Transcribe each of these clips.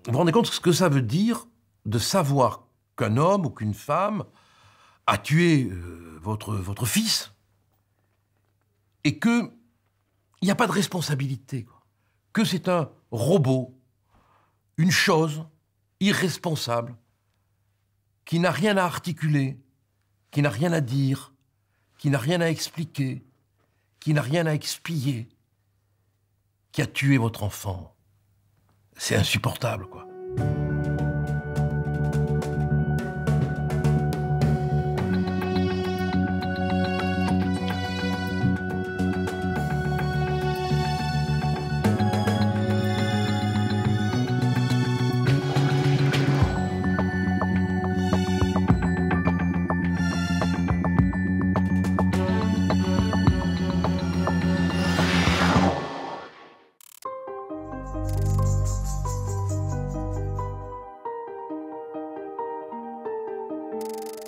Vous vous rendez compte de ce que ça veut dire de savoir qu'un homme ou qu'une femme a tué votre fils et qu'il n'y a pas de responsabilité, quoi. Que c'est un robot, une chose irresponsable, qui n'a rien à articuler, qui n'a rien à dire, qui n'a rien à expliquer, qui n'a rien à expier, qui a tué votre enfant. C'est insupportable, quoi.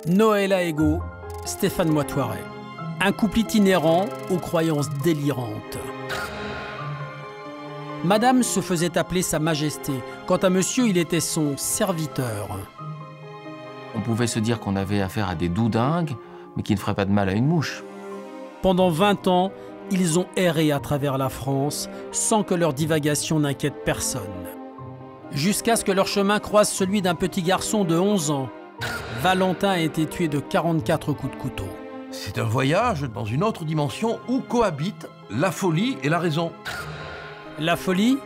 Noëlla Ego, Stéphane Moitoiret. Un couple itinérant aux croyances délirantes. Madame se faisait appeler Sa Majesté. Quant à monsieur, il était son serviteur. On pouvait se dire qu'on avait affaire à des doudingues, mais qui ne feraient pas de mal à une mouche. Pendant 20 ans, ils ont erré à travers la France sans que leur divagation n'inquiète personne. Jusqu'à ce que leur chemin croise celui d'un petit garçon de 11 ans. Valentin a été tué de 44 coups de couteau. C'est un voyage dans une autre dimension où cohabitent la folie et la raison. La folie,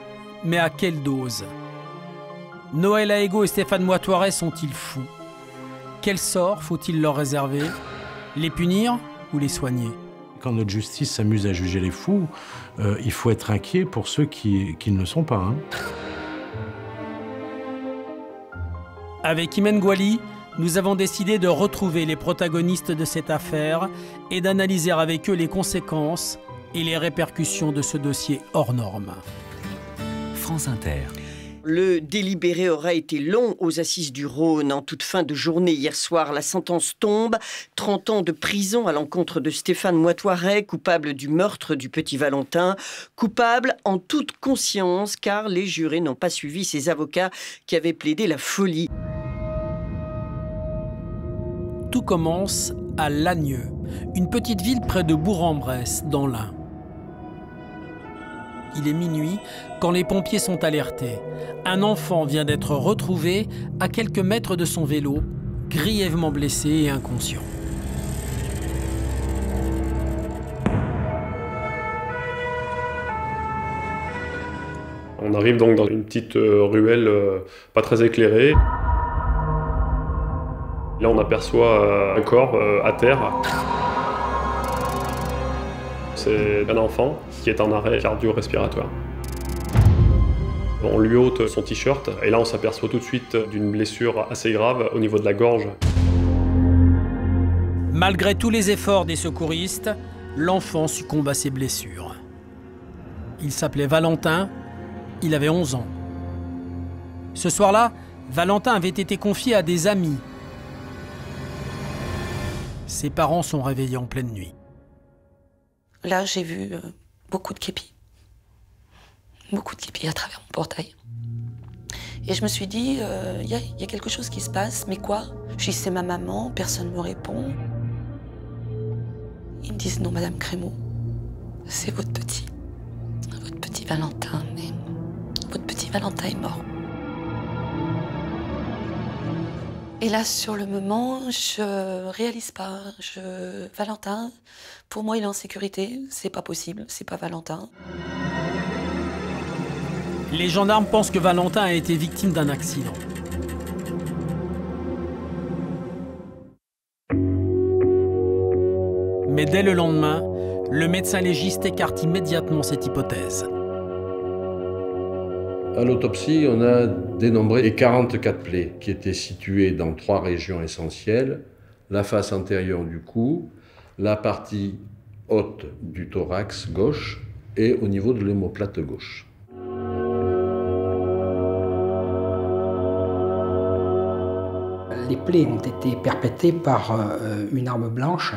mais à quelle dose? Noëlla Ego et Stéphane Moitoiret sont-ils fous? Quel sort faut-il leur réserver? Les punir ou les soigner? Quand notre justice s'amuse à juger les fous, il faut être inquiet pour ceux qui ne le sont pas. Hein. Avec Imen Gouali, nous avons décidé de retrouver les protagonistes de cette affaire et d'analyser avec eux les conséquences et les répercussions de ce dossier hors norme. France Inter. Le délibéré aura été long aux assises du Rhône. En toute fin de journée hier soir, la sentence tombe. 30 ans de prison à l'encontre de Stéphane Moitoiret, coupable du meurtre du petit Valentin. Coupable en toute conscience, car les jurés n'ont pas suivi ses avocats qui avaient plaidé la folie. Tout commence à Lagneux, une petite ville près de Bourg-en-Bresse, dans l'Ain. Il est minuit quand les pompiers sont alertés. Un enfant vient d'être retrouvé à quelques mètres de son vélo, grièvement blessé et inconscient. On arrive donc dans une petite ruelle pas très éclairée. Là, on aperçoit un corps à terre. C'est un enfant qui est en arrêt cardio-respiratoire. On lui ôte son t-shirt et là, on s'aperçoit tout de suite d'une blessure assez grave au niveau de la gorge. Malgré tous les efforts des secouristes, l'enfant succombe à ses blessures. Il s'appelait Valentin, il avait 11 ans. Ce soir-là, Valentin avait été confié à des amis. Ses parents sont réveillés en pleine nuit. Là, j'ai vu beaucoup de képis. Beaucoup de képis à travers mon portail. Et je me suis dit, il y a quelque chose qui se passe, mais quoi? Je dis, c'est ma maman, personne ne me répond. Ils me disent, non, Madame Crémeau, c'est votre petit Valentin, mais votre petit Valentin est mort. Et là, sur le moment, je réalise pas. Valentin, pour moi, il est en sécurité. C'est pas possible, c'est pas Valentin. Les gendarmes pensent que Valentin a été victime d'un accident. Mais dès le lendemain, le médecin légiste écarte immédiatement cette hypothèse. À l'autopsie, on a dénombré les 44 plaies qui étaient situées dans 3 régions essentielles. La face antérieure du cou, la partie haute du thorax gauche et au niveau de l'omoplate gauche. Les plaies ont été perpétrées par une arme blanche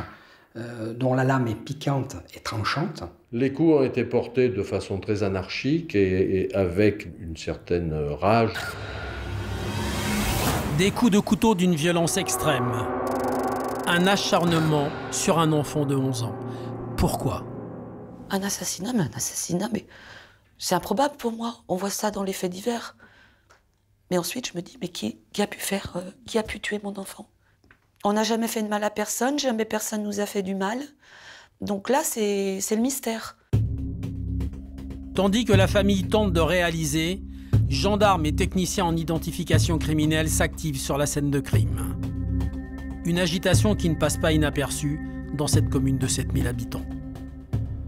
dont la lame est piquante et tranchante. Les coups ont été portés de façon très anarchique et avec une certaine rage. Des coups de couteau d'une violence extrême. Un acharnement sur un enfant de 11 ans. Pourquoi? Un assassinat, mais c'est improbable pour moi. On voit ça dans les faits divers. Mais ensuite, je me dis, mais qui a pu tuer mon enfant? On n'a jamais fait de mal à personne, jamais personne nous a fait du mal. Donc là, c'est le mystère. Tandis que la famille tente de réaliser, gendarmes et techniciens en identification criminelle s'activent sur la scène de crime. Une agitation qui ne passe pas inaperçue dans cette commune de 7000 habitants.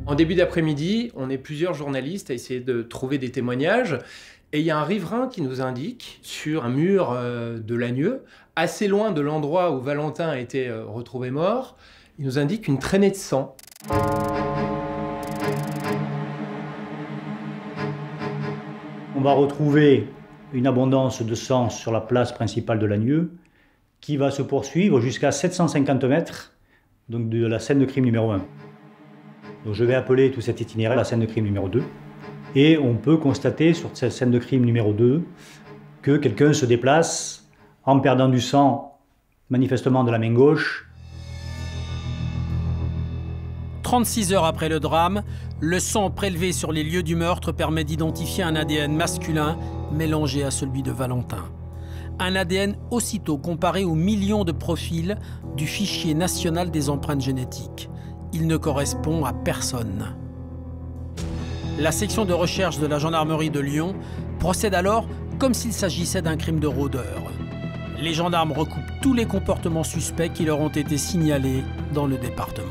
En début d'après-midi, on est plusieurs journalistes à essayer de trouver des témoignages. Et il y a un riverain qui nous indique, sur un mur de Lagnieu, assez loin de l'endroit où Valentin a été retrouvé mort, il nous indique une traînée de sang. On va retrouver une abondance de sang sur la place principale de Lagnieu, qui va se poursuivre jusqu'à 750 mètres donc de la scène de crime numéro 1. Donc je vais appeler tout cet itinéraire la scène de crime numéro 2. Et on peut constater sur cette scène de crime numéro 2 que quelqu'un se déplace en perdant du sang, manifestement de la main gauche. 36 heures après le drame, le sang prélevé sur les lieux du meurtre permet d'identifier un ADN masculin mélangé à celui de Valentin. Un ADN aussitôt comparé aux millions de profils du fichier national des empreintes génétiques. Il ne correspond à personne. La section de recherche de la gendarmerie de Lyon procède alors comme s'il s'agissait d'un crime de rôdeur. Les gendarmes recoupent tous les comportements suspects qui leur ont été signalés dans le département.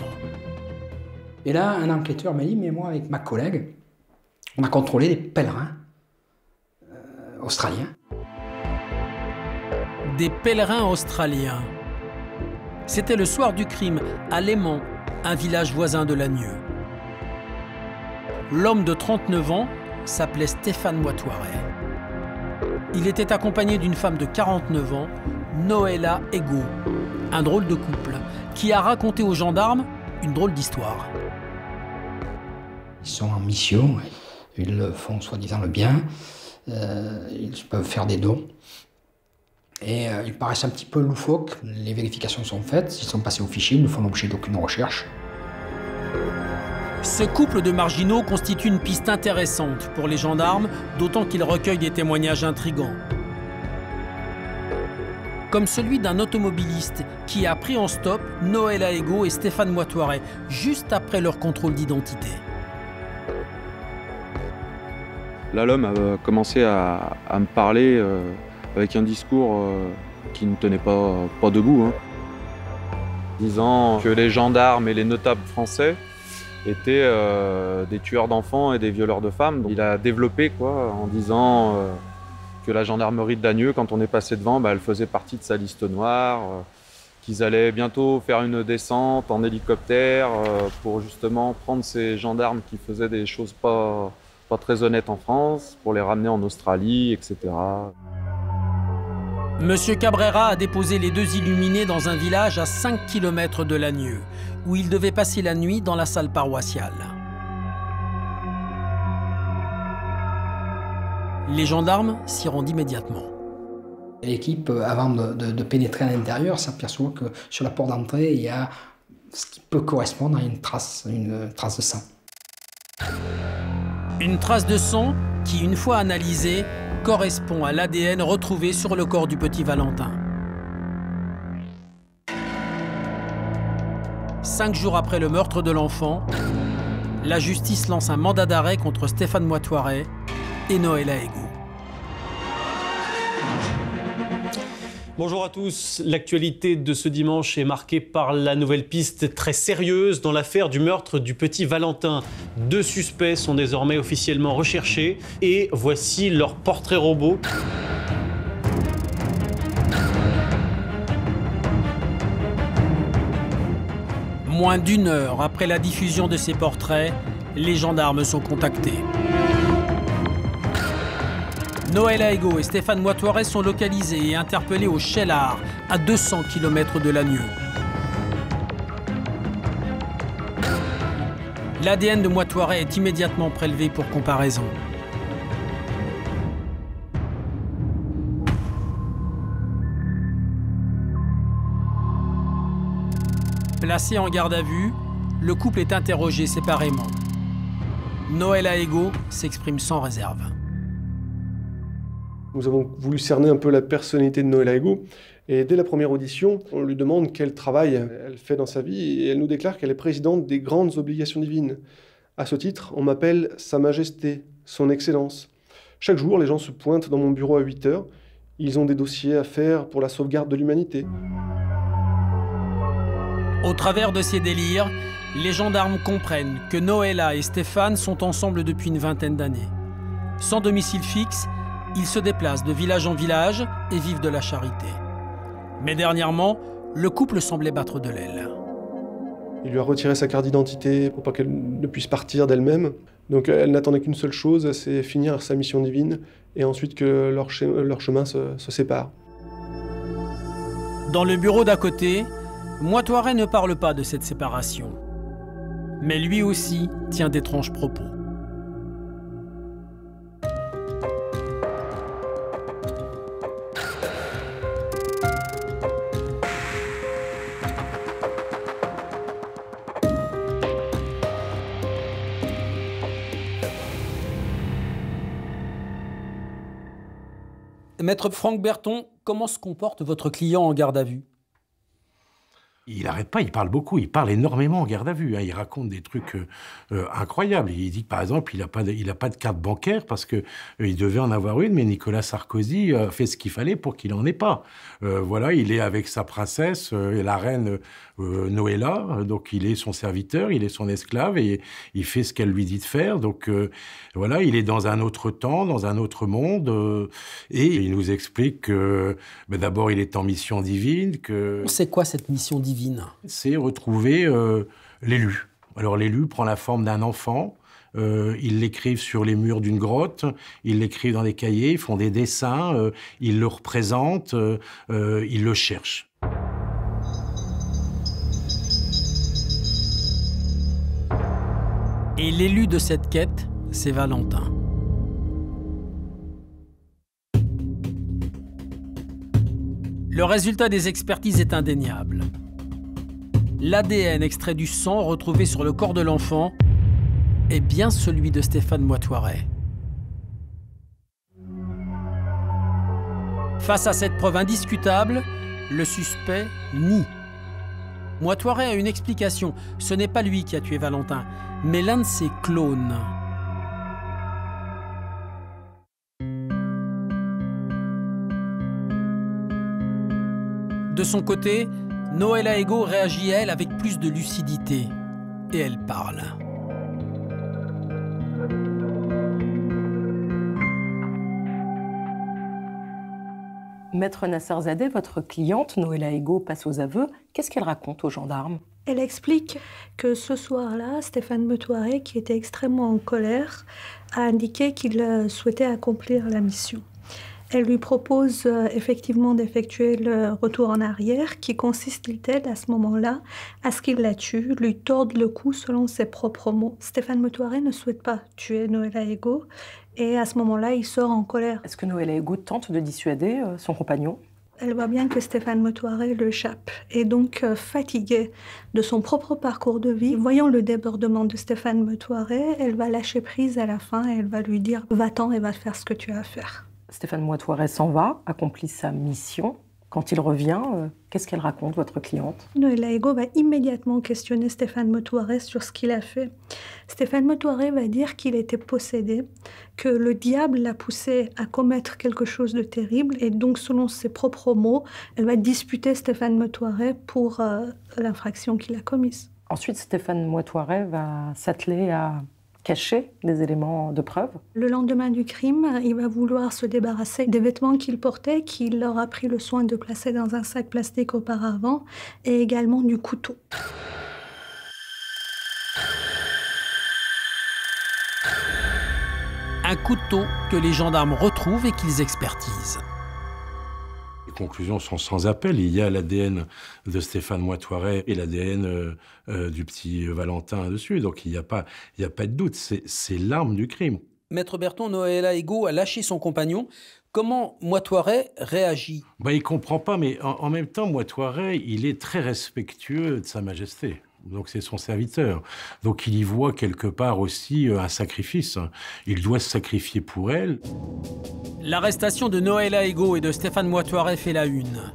Et là, un enquêteur m'a dit, mais moi, avec ma collègue, on a contrôlé des pèlerins australiens. Des pèlerins australiens. C'était le soir du crime, à Léman, un village voisin de Lagnieu. L'homme de 39 ans s'appelait Stéphane Moitoiret. Il était accompagné d'une femme de 49 ans, Noëlla Ego, un drôle de couple, qui a raconté aux gendarmes une drôle d'histoire. Ils sont en mission, ils font soi-disant le bien, ils peuvent faire des dons. Et ils paraissent un petit peu loufoques, les vérifications sont faites, ils sont passés au fichier, ils ne font l'objet d'aucune recherche. Ce couple de marginaux constitue une piste intéressante pour les gendarmes, d'autant qu'il recueille des témoignages intrigants. Comme celui d'un automobiliste qui a pris en stop Noëlla Ego et Stéphane Moitoiret, juste après leur contrôle d'identité. Là, l'homme a commencé à me parler avec un discours qui ne tenait pas debout, hein, disant que les gendarmes et les notables français étaient des tueurs d'enfants et des violeurs de femmes. Donc, il a développé en disant que la gendarmerie de Lagnieu, quand on est passé devant, elle faisait partie de sa liste noire, qu'ils allaient bientôt faire une descente en hélicoptère pour justement prendre ces gendarmes qui faisaient des choses pas très honnêtes en France, pour les ramener en Australie, etc. Monsieur Cabrera a déposé les deux illuminés dans un village à 5 km de Lagnieu, où ils devaient passer la nuit dans la salle paroissiale. Les gendarmes s'y rendent immédiatement. L'équipe, avant de pénétrer à l'intérieur, s'aperçoit que sur la porte d'entrée, il y a ce qui peut correspondre à une trace de sang. Une trace de sang qui, une fois analysée, correspond à l'ADN retrouvé sur le corps du petit Valentin. 5 jours après le meurtre de l'enfant, la justice lance un mandat d'arrêt contre Stéphane Moitoiret et Noëlla Ego. Bonjour à tous. L'actualité de ce dimanche est marquée par la nouvelle piste très sérieuse dans l'affaire du meurtre du petit Valentin. 2 suspects sont désormais officiellement recherchés et voici leur portrait robot. Moins d'1 heure après la diffusion de ces portraits, les gendarmes sont contactés. Noëlla Ego et Stéphane Moitoiret sont localisés et interpellés au Cheylard, à 200 km de Lagnieu. L'ADN de Moitoiret est immédiatement prélevé pour comparaison. Placé en garde à vue, le couple est interrogé séparément. Noëlla Ego s'exprime sans réserve. Nous avons voulu cerner un peu la personnalité de Noëlla Ego. Et dès la première audition, on lui demande quel travail elle fait dans sa vie et elle nous déclare qu'elle est présidente des grandes obligations divines. À ce titre, on m'appelle Sa Majesté, Son Excellence. Chaque jour, les gens se pointent dans mon bureau à 8 heures. Ils ont des dossiers à faire pour la sauvegarde de l'humanité. Au travers de ces délires, les gendarmes comprennent que Noëlla et Stéphane sont ensemble depuis une vingtaine d'années. Sans domicile fixe, ils se déplacent de village en village et vivent de la charité. Mais dernièrement, le couple semblait battre de l'aile. Il lui a retiré sa carte d'identité pour pas qu'elle ne puisse partir d'elle-même. Donc elle n'attendait qu'une seule chose, c'est finir sa mission divine et ensuite que leur chemin se sépare. Dans le bureau d'à côté, Moitoiret ne parle pas de cette séparation. Mais lui aussi tient d'étranges propos. Maître Franck Berton, comment se comporte votre client en garde à vue? Il n'arrête pas, il parle beaucoup, il parle énormément en garde à vue. Hein. Il raconte des trucs incroyables. Il dit que, par exemple, il n'a pas de carte bancaire parce qu'il devait en avoir une, mais Nicolas Sarkozy a fait ce qu'il fallait pour qu'il n'en ait pas. Voilà, il est avec sa princesse, la reine Noëlla, donc il est son serviteur, il est son esclave et il fait ce qu'elle lui dit de faire. Donc voilà, il est dans un autre temps, dans un autre monde. Et il nous explique que d'abord, il est en mission divine. C'est quoi cette mission divine? C'est retrouver l'élu. Alors l'élu prend la forme d'un enfant, ils l'écrivent sur les murs d'une grotte, ils l'écrivent dans des cahiers, ils font des dessins, ils le représentent, ils le cherchent. Et l'élu de cette quête, c'est Valentin. Le résultat des expertises est indéniable. L'ADN extrait du sang retrouvé sur le corps de l'enfant est bien celui de Stéphane Moitoiret. Face à cette preuve indiscutable, le suspect nie. Moitoiret a une explication. Ce n'est pas lui qui a tué Valentin, mais l'un de ses clones. De son côté, Noëlla Ego réagit, elle, avec plus de lucidité. Et elle parle. Maître Nasserzadeh, votre cliente, Noëlla Ego, passe aux aveux. Qu'est-ce qu'elle raconte aux gendarmes? Elle explique que ce soir-là, Stéphane Moitoiret, qui était extrêmement en colère, a indiqué qu'il souhaitait accomplir la mission. Elle lui propose effectivement d'effectuer le retour en arrière qui consiste, dit-elle, à ce moment-là, à ce qu'il la tue, lui torde le cou selon ses propres mots. Stéphane Moitoiret ne souhaite pas tuer Noëlla Ego et à ce moment-là, il sort en colère. Est-ce que Noëlla Ego tente de dissuader son compagnon? Elle voit bien que Stéphane Moitoiret l'échappe et donc fatiguée de son propre parcours de vie, voyant le débordement de Stéphane Moitoiret, elle va lâcher prise à la fin et elle va lui dire « Va-t'en et va faire ce que tu as à faire ». Stéphane Moitoiret s'en va, accomplit sa mission. Quand il revient, qu'est-ce qu'elle raconte, votre cliente? Noëlla Ego va immédiatement questionner Stéphane Moitoiret sur ce qu'il a fait. Stéphane Moitoiret va dire qu'il était possédé, que le diable l'a poussé à commettre quelque chose de terrible et donc, selon ses propres mots, elle va disputer Stéphane Moitoiret pour l'infraction qu'il a commise. Ensuite, Stéphane Moitoiret va s'atteler à cacher des éléments de preuve. Le lendemain du crime, il va vouloir se débarrasser des vêtements qu'il portait, qu'il aura pris le soin de placer dans un sac plastique auparavant, et également du couteau. Un couteau que les gendarmes retrouvent et qu'ils expertisent. Les conclusions sont sans appel. Il y a l'ADN de Stéphane Moitoiret et l'ADN du petit Valentin dessus. Donc il n'y a pas de doute. C'est l'arme du crime. Maître Berton, Noëlla Ego a lâché son compagnon. Comment Moitoiret réagit? Il comprend pas, mais en même temps, Moitoiret, il est très respectueux de Sa Majesté. Donc c'est son serviteur. Donc il y voit quelque part aussi un sacrifice. Il doit se sacrifier pour elle. L'arrestation de Noëlla Egault et de Stéphane Moitoiret fait la une.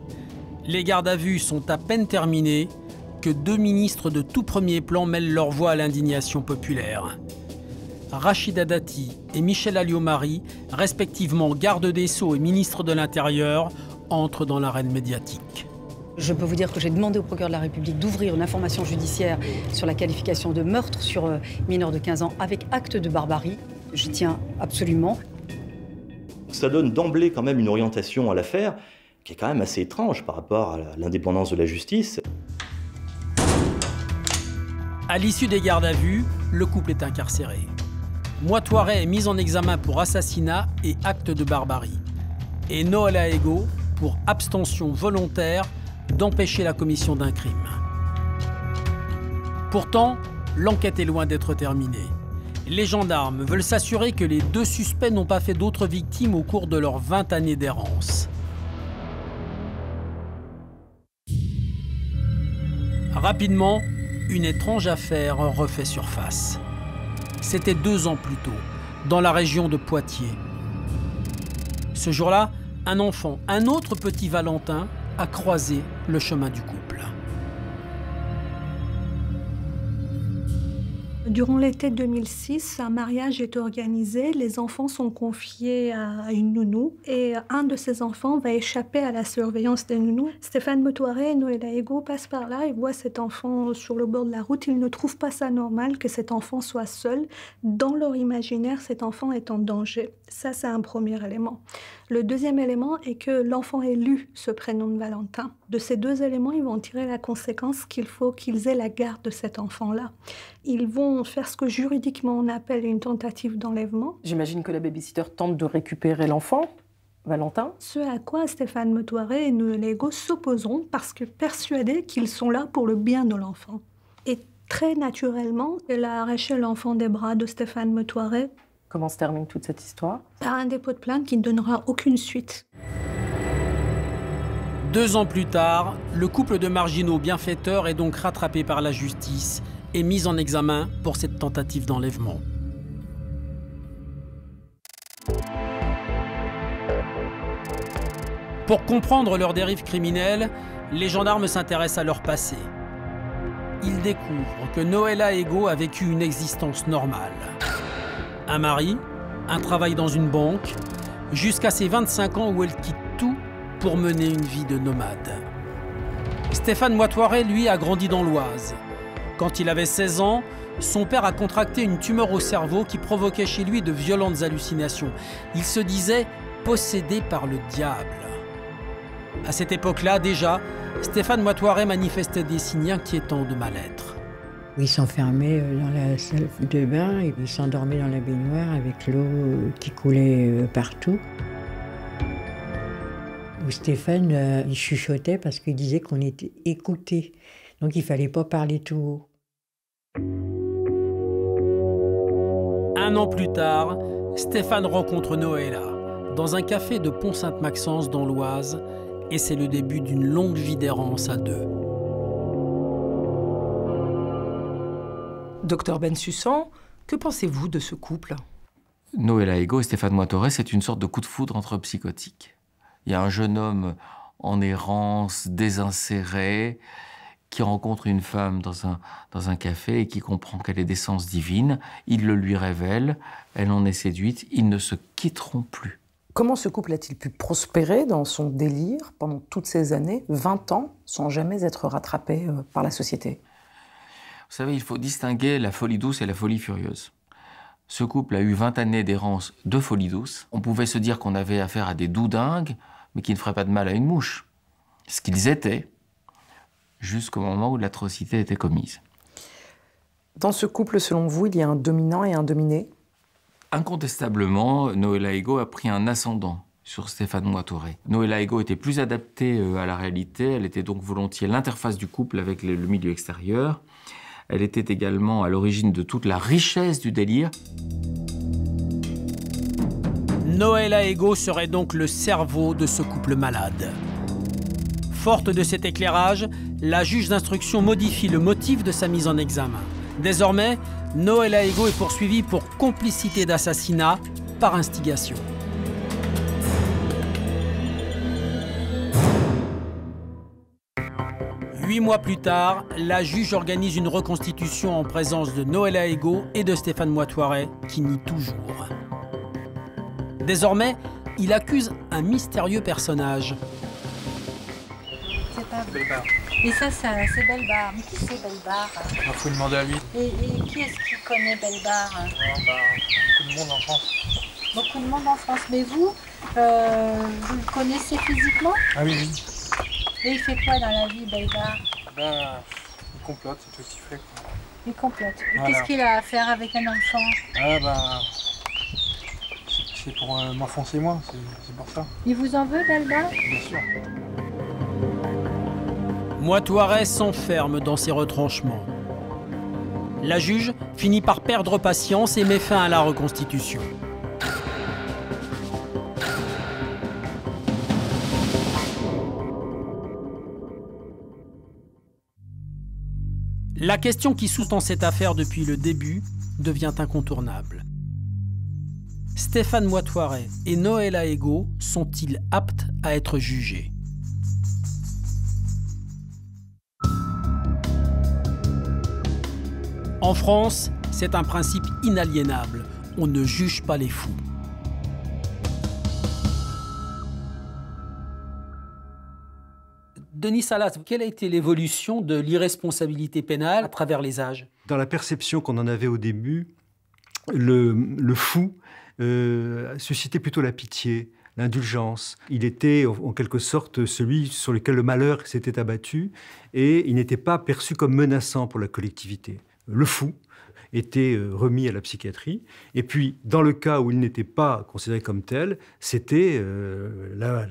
Les gardes à vue sont à peine terminés que 2 ministres de tout premier plan mêlent leur voix à l'indignation populaire. Rachida Dati et Michel Alliot-Marie, respectivement garde des Sceaux et ministre de l'Intérieur, entrent dans l'arène médiatique. Je peux vous dire que j'ai demandé au procureur de la République d'ouvrir une information judiciaire sur la qualification de meurtre sur mineur de 15 ans avec acte de barbarie. J'y tiens absolument. Ça donne d'emblée quand même une orientation à l'affaire qui est quand même assez étrange par rapport à l'indépendance de la justice. À l'issue des gardes à vue, le couple est incarcéré. Moitoiret est mis en examen pour assassinat et acte de barbarie. Et Noëlla Egault pour abstention volontaire d'empêcher la commission d'un crime. Pourtant, l'enquête est loin d'être terminée. Les gendarmes veulent s'assurer que les 2 suspects n'ont pas fait d'autres victimes au cours de leurs 20 années d'errance. Rapidement, une étrange affaire refait surface. C'était 2 ans plus tôt, dans la région de Poitiers. Ce jour-là, un enfant, un autre petit Valentin, a croisé le chemin du couple. Durant l'été 2006, un mariage est organisé, les enfants sont confiés à une nounou et un de ces enfants va échapper à la surveillance des nounous. Stéphane Moitoiret et Noëlla Egault passent par là et voient cet enfant sur le bord de la route. Ils ne trouvent pas ça normal que cet enfant soit seul. Dans leur imaginaire, cet enfant est en danger. Ça, c'est un premier élément. Le deuxième élément est que l'enfant ait lu ce prénom de Valentin. De ces 2 éléments, ils vont tirer la conséquence qu'il faut qu'ils aient la garde de cet enfant-là. Ils vont faire ce que juridiquement on appelle une tentative d'enlèvement. J'imagine que la babysitter tente de récupérer l'enfant, Valentin. Ce à quoi Stéphane Moitoiret et Noëlla Egault s'opposeront parce que persuadés qu'ils sont là pour le bien de l'enfant. Et très naturellement, elle a arraché l'enfant des bras de Stéphane Moitoiret. Comment se termine toute cette histoire? Par un dépôt de plainte qui ne donnera aucune suite. 2 ans plus tard, le couple de marginaux bienfaiteurs est donc rattrapé par la justice et mis en examen pour cette tentative d'enlèvement. Pour comprendre leur dérive criminelle, les gendarmes s'intéressent à leur passé. Ils découvrent que Noëlla Egault a vécu une existence normale. Un mari, un travail dans une banque, jusqu'à ses 25 ans où elle quitte tout pour mener une vie de nomade. Stéphane Moitoiret, lui, a grandi dans l'Oise. Quand il avait 16 ans, son père a contracté une tumeur au cerveau qui provoquait chez lui de violentes hallucinations. Il se disait possédé par le diable. À cette époque-là, déjà, Stéphane Moitoiret manifestait des signes inquiétants de mal-être. Il s'enfermait dans la salle de bain et il s'endormait dans la baignoire avec l'eau qui coulait partout. Où Stéphane, il chuchotait parce qu'il disait qu'on était écouté. Donc il ne fallait pas parler tout haut. 1 an plus tard, Stéphane rencontre Noëlla dans un café de Pont-Sainte-Maxence dans l'Oise et c'est le début d'une longue vie d'errance à 2. Docteur Bensussan, que pensez-vous de ce couple? Noëlla Egault et Stéphane Moitoiret, c'est une sorte de coup de foudre entre psychotiques. Il y a un jeune homme en errance, désinséré, qui rencontre une femme dans un café et qui comprend qu'elle est d'essence divine. Il le lui révèle, elle en est séduite, ils ne se quitteront plus. Comment ce couple a-t-il pu prospérer dans son délire pendant toutes ces années, 20 ans, sans jamais être rattrapé par la société? Vous savez, il faut distinguer la folie douce et la folie furieuse. Ce couple a eu 20 années d'errance de folie douce. On pouvait se dire qu'on avait affaire à des doudingues, mais qui ne feraient pas de mal à une mouche. Ce qu'ils étaient, jusqu'au moment où l'atrocité était commise. Dans ce couple, selon vous, il y a un dominant et un dominé? Incontestablement, Noëlla Egault a pris un ascendant sur Stéphane Moitoiret. Noëlla Egault était plus adaptée à la réalité, elle était donc volontiers l'interface du couple avec le milieu extérieur. Elle était également à l'origine de toute la richesse du délire. Noëlla Ego serait donc le cerveau de ce couple malade. Forte de cet éclairage, la juge d'instruction modifie le motif de sa mise en examen. Désormais, Noëlla Ego est poursuivie pour complicité d'assassinat par instigation. Huit mois plus tard, la juge organise une reconstitution en présence de Noëlla Ego et de Stéphane Moitoiret, qui nie toujours. Désormais, il accuse un mystérieux personnage. C'est pas Belbar. Et ça, c'est Belbar. Mais qui c'est Belbar? Il faut demander à lui. Et qui est-ce qui connaît Belbar? Beaucoup de monde en France. Beaucoup de monde en France. Mais vous le connaissez physiquement? Ah oui, oui. Et il fait quoi dans la vie, Belbar? Il complote, c'est tout ce qu'il fait. Quoi. Il complote. Et voilà. qu'est-ce qu'il a à faire avec un enfant? C'est pour m'enfoncer moi, c'est pour ça. Il vous en veut, Belbar? Bien sûr. Moitoiret s'enferme dans ses retranchements. La juge finit par perdre patience et met fin à la reconstitution. La question qui sous-tend cette affaire depuis le début devient incontournable. Stéphane Moitoiret et Noëlla Ego sont-ils aptes à être jugés? En France, c'est un principe inaliénable. On ne juge pas les fous. Denis Salas, quelle a été l'évolution de l'irresponsabilité pénale à travers les âges? Dans la perception qu'on en avait au début, le fou suscitait plutôt la pitié, l'indulgence. Il était en quelque sorte celui sur lequel le malheur s'était abattu et il n'était pas perçu comme menaçant pour la collectivité. Le fou était remis à la psychiatrie et puis dans le cas où il n'était pas considéré comme tel, c'était la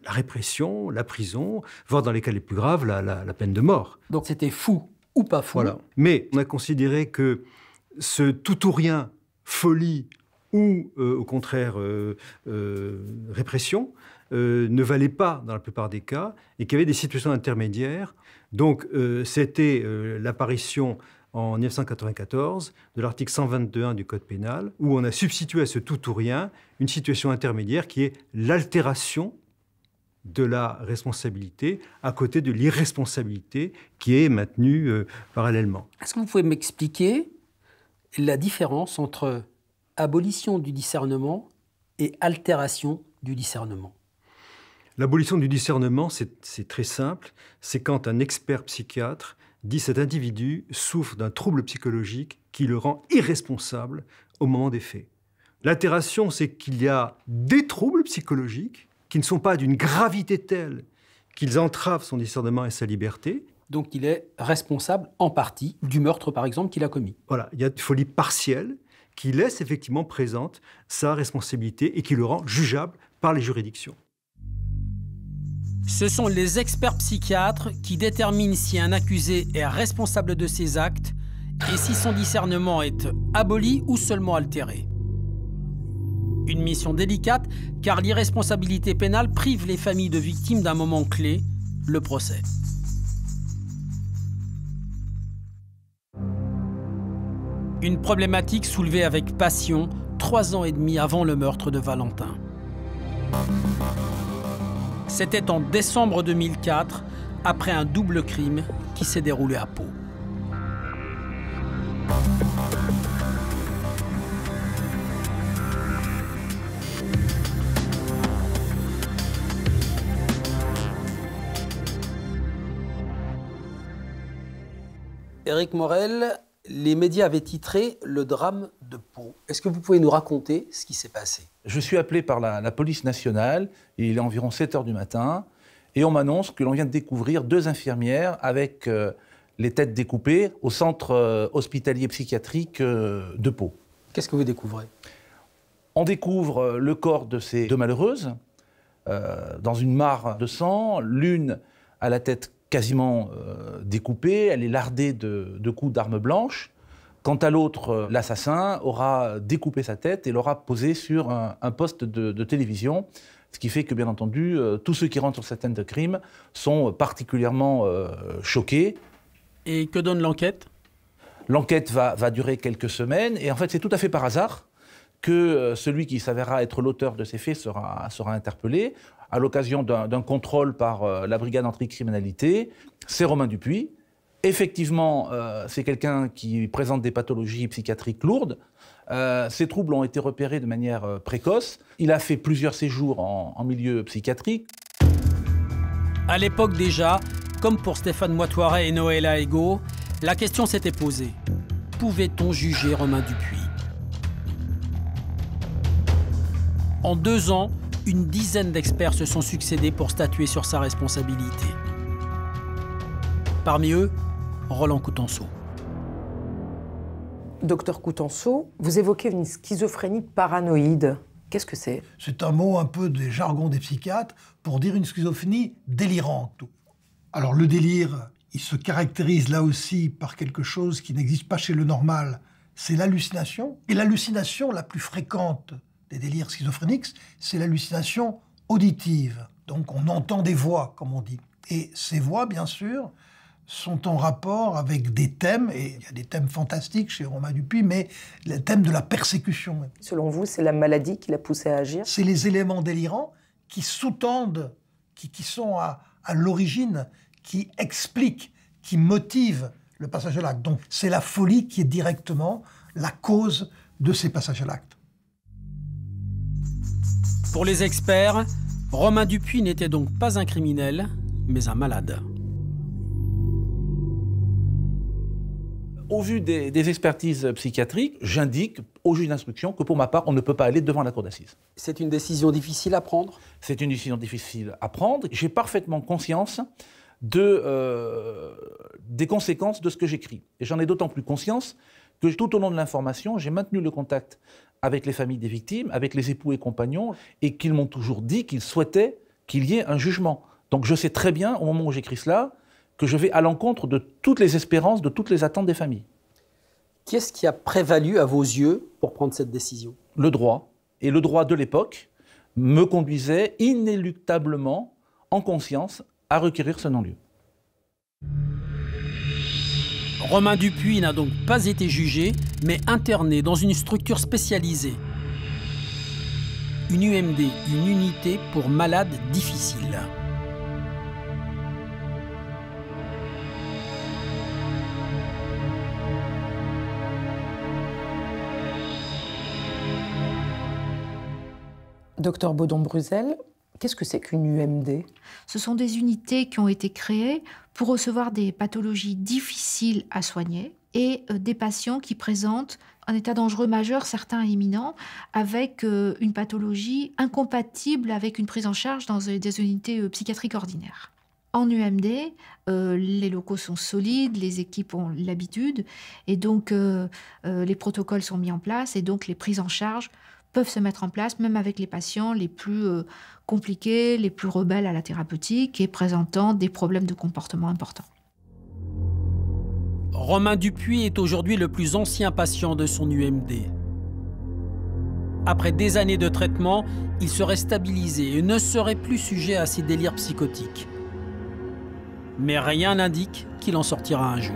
répression, la prison, voire dans les cas les plus graves, la peine de mort. Donc c'était fou ou pas fou. Voilà. Mais on a considéré que ce tout ou rien, folie ou au contraire répression, ne valait pas dans la plupart des cas et qu'il y avait des situations intermédiaires. Donc c'était l'apparition en 1994 de l'article 122.1 du Code pénal où on a substitué à ce tout ou rien une situation intermédiaire qui est l'altération de la responsabilité à côté de l'irresponsabilité qui est maintenue parallèlement. Est-ce que vous pouvez m'expliquer la différence entre abolition du discernement et altération du discernement? L'abolition du discernement, c'est très simple. C'est quand un expert psychiatre dit cet individu souffre d'un trouble psychologique qui le rend irresponsable au moment des faits. L'altération, c'est qu'il y a des troubles psychologiques qui ne sont pas d'une gravité telle qu'ils entravent son discernement et sa liberté. Donc il est responsable en partie du meurtre, par exemple, qu'il a commis. Voilà, il y a une folie partielle qui laisse effectivement présente sa responsabilité et qui le rend jugeable par les juridictions. Ce sont les experts psychiatres qui déterminent si un accusé est responsable de ses actes et si son discernement est aboli ou seulement altéré. Une mission délicate, car l'irresponsabilité pénale prive les familles de victimes d'un moment clé, le procès. Une problématique soulevée avec passion 3 ans et demi avant le meurtre de Valentin. C'était en décembre 2004, après un double crime qui s'est déroulé à Pau. Éric Morel, les médias avaient titré « Le drame de Pau ». Est-ce que vous pouvez nous raconter ce qui s'est passé? Je suis appelé par la police nationale, et il est environ 7 h du matin, et on m'annonce que l'on vient de découvrir 2 infirmières avec les têtes découpées au centre hospitalier psychiatrique de Pau. Qu'est-ce que vous découvrez? On découvre le corps de ces 2 malheureuses, dans une mare de sang, l'une à la tête quasiment découpée, elle est lardée de coups d'armes blanches, Quant à l'autre, l'assassin aura découpé sa tête et l'aura posée sur un poste de télévision, ce qui fait que, bien entendu, tous ceux qui rentrent sur cette scène de crime sont particulièrement choqués. Et que donne l'enquête ? L'enquête va durer quelques semaines, et en fait, c'est tout à fait par hasard que celui qui s'avérera être l'auteur de ces faits sera interpellé à l'occasion d'un contrôle par la brigade anticriminalité. C'est Romain Dupuis. Effectivement, c'est quelqu'un qui présente des pathologies psychiatriques lourdes. Ces troubles ont été repérés de manière précoce. Il a fait plusieurs séjours en milieu psychiatrique. À l'époque déjà, comme pour Stéphane Moitoiret et Noëlla Ego, la question s'était posée. Pouvait-on juger Romain Dupuis ? En 2 ans, une dizaine d'experts se sont succédés pour statuer sur sa responsabilité. Parmi eux, Roland Coutanceau. Docteur Coutanceau, vous évoquez une schizophrénie paranoïde. Qu'est-ce que c'est ? C'est un mot un peu des jargons des psychiatres pour dire une schizophrénie délirante. Alors le délire, il se caractérise là aussi par quelque chose qui n'existe pas chez le normal, c'est l'hallucination. Et l'hallucination la plus fréquente des délires schizophréniques, c'est l'hallucination auditive. Donc on entend des voix, comme on dit. Et ces voix, bien sûr, sont en rapport avec des thèmes, et il y a des thèmes fantastiques chez Romain Dupuis, mais le thème de la persécution. Selon vous, c'est la maladie qui l'a poussé à agir ? C'est les éléments délirants qui sous-tendent, qui sont à l'origine, qui expliquent, qui motivent le passage à l'acte. Donc c'est la folie qui est directement la cause de ces passages à l'acte. Pour les experts, Romain Dupuis n'était donc pas un criminel, mais un malade. Au vu des expertises psychiatriques, j'indique au juge d'instruction que pour ma part, on ne peut pas aller devant la cour d'assises. C'est une décision difficile à prendre ? C'est une décision difficile à prendre. J'ai parfaitement conscience des conséquences de ce que j'écris. Et j'en ai d'autant plus conscience que tout au long de l'information, j'ai maintenu le contact avec les familles des victimes, avec les époux et compagnons, et qu'ils m'ont toujours dit qu'ils souhaitaient qu'il y ait un jugement. Donc je sais très bien, au moment où j'écris cela, que je vais à l'encontre de toutes les espérances, de toutes les attentes des familles. Qu'est-ce qui a prévalu à vos yeux pour prendre cette décision ? Le droit. Et le droit de l'époque me conduisait inéluctablement, en conscience, à requérir ce non-lieu. Romain Dupuis n'a donc pas été jugé, mais interné dans une structure spécialisée. Une UMD, une unité pour malades difficiles. Docteur Baudon-Bruzel, qu'est-ce que c'est qu'une UMD ? Ce sont des unités qui ont été créées pour recevoir des pathologies difficiles à soigner et des patients qui présentent un état dangereux majeur, certains imminents, avec une pathologie incompatible avec une prise en charge dans des unités psychiatriques ordinaires. En UMD, les locaux sont solides, les équipes ont l'habitude, et donc les protocoles sont mis en place, et donc les prises en charge peuvent se mettre en place, même avec les patients les plus compliqués, les plus rebelles à la thérapeutique et présentant des problèmes de comportement importants. Romain Dupuis est aujourd'hui le plus ancien patient de son UMD. Après des années de traitement, il serait stabilisé et ne serait plus sujet à ces délires psychotiques. Mais rien n'indique qu'il en sortira un jour.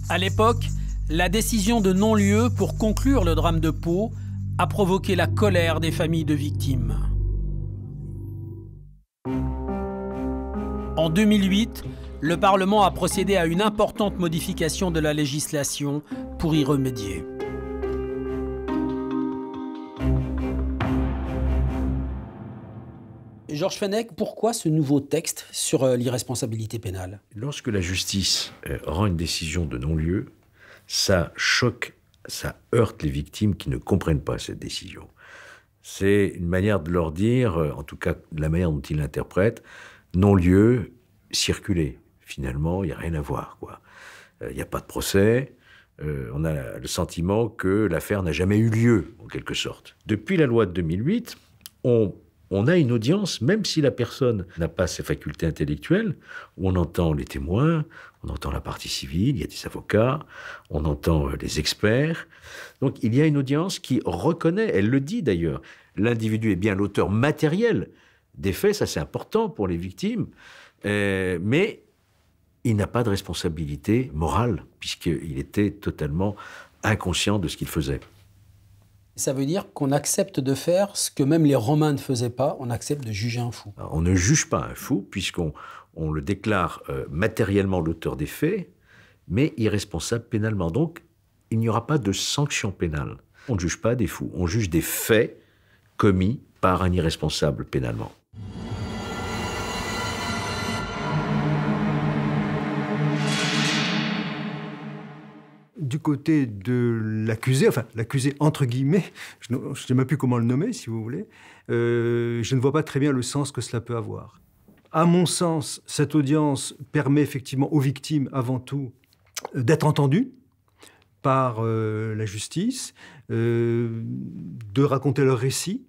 À l'époque, la décision de non-lieu pour conclure le drame de Pau a provoqué la colère des familles de victimes. En 2008, le Parlement a procédé à une importante modification de la législation pour y remédier. Georges Fenech, pourquoi ce nouveau texte sur l'irresponsabilité pénale ? Lorsque la justice rend une décision de non-lieu, ça choque, ça heurte les victimes qui ne comprennent pas cette décision. C'est une manière de leur dire, en tout cas la manière dont ils l'interprètent, non-lieu, circuler. Finalement, il n'y a rien à voir, quoi. Il n'y a pas de procès. On a le sentiment que l'affaire n'a jamais eu lieu, en quelque sorte. Depuis la loi de 2008, on On a une audience, même si la personne n'a pas ses facultés intellectuelles, où on entend les témoins, on entend la partie civile, il y a des avocats, on entend les experts. Donc il y a une audience qui reconnaît, elle le dit d'ailleurs, l'individu est bien l'auteur matériel des faits, ça c'est important pour les victimes, mais il n'a pas de responsabilité morale, puisqu'il était totalement inconscient de ce qu'il faisait. Ça veut dire qu'on accepte de faire ce que même les Romains ne faisaient pas, on accepte de juger un fou. On ne juge pas un fou, puisqu'on le déclare matériellement l'auteur des faits, mais irresponsable pénalement. Donc, il n'y aura pas de sanction pénale. On ne juge pas des fous, on juge des faits commis par un irresponsable pénalement. Du côté de l'accusé, enfin l'accusé entre guillemets, je ne sais même plus comment le nommer si vous voulez, je ne vois pas très bien le sens que cela peut avoir. À mon sens, cette audience permet effectivement aux victimes avant tout d'être entendues par la justice, de raconter leur récit,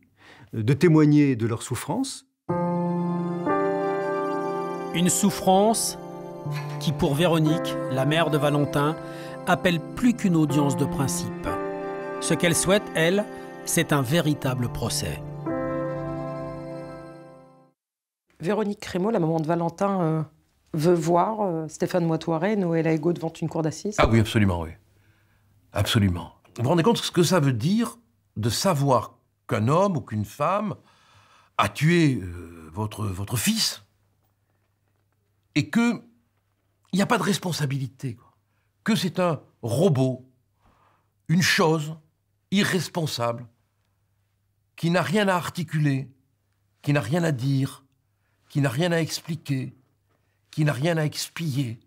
de témoigner de leur souffrance. Une souffrance qui, pour Véronique, la mère de Valentin, appelle plus qu'une audience de principe. Ce qu'elle souhaite, elle, c'est un véritable procès. Véronique Crémeau, la maman de Valentin, veut voir Stéphane Moitoiré, Noëlla Egault devant une cour d'assises. Ah oui, absolument, oui. Absolument. Vous vous rendez compte de ce que ça veut dire de savoir qu'un homme ou qu'une femme a tué votre fils et qu'il n'y a pas de responsabilité, quoi. Que c'est un robot, une chose irresponsable, qui n'a rien à articuler, qui n'a rien à dire, qui n'a rien à expliquer, qui n'a rien à expier,